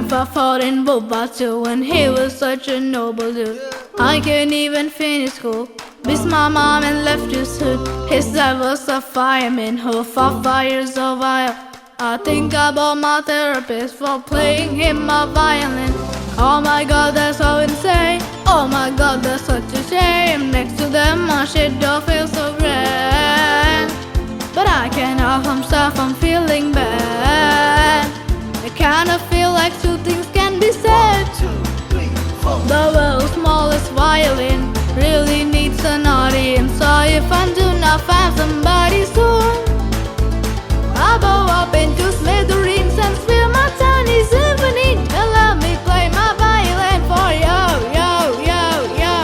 grandpa fought in World War II and he was such a noble dude. I couldn't even finish school, missed my mom and left his hood. His dad was a fireman who fought fires so vile. I think about my therapist for playing him a violin. Oh my God, that's so insane. Oh my God, that's such a shame. Next to them my shadow feels so grand, but I can't help myself, I'm feeling bad. I kinda feel like two things can be said. The world's smallest violin really needs an audience. So if I do not find somebody soon, I'll blow up into smithereens and spill my tiny symphony. And let me play my violin for you, yo, yo, yo.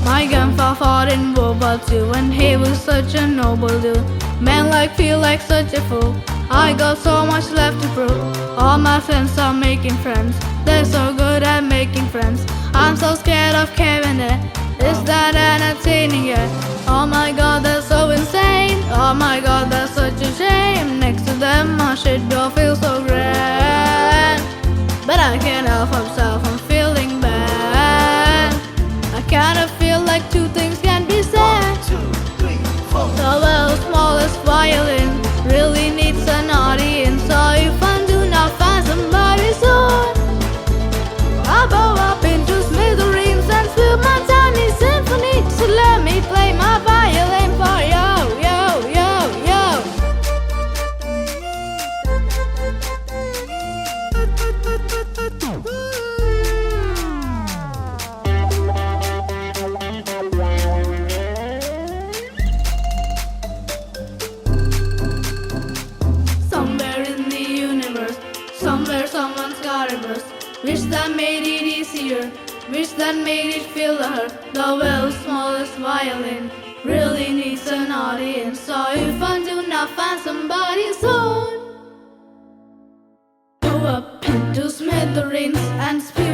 My grandpa fought in World War II and he was such a noble dude. Man feel like such a fool. I got so much left to prove. All my friends are making friends. They're so good at making friends. I'm so scared of Kevin there. Is that entertaining yet? Oh my God, that's so insane. Oh my God, that's such a shame. Next to them my shadow feels so grand, but I can't help myself, I'm feeling bad. I kinda feel like two things can be said. The world's smallest violin really needs an audience. So if I do not find somebody soon, I'll blow up into smithereens and spill my tiny symphony. So let me play my violin for you, yo, yo, yo. Somewhere in the universe, somewhere someone's got a burst. Wish that made it easier, wish that made it feel the hurt. The world's smallest violin really needs an audience. So if I do not find somebody soon, go up into smithereens and speak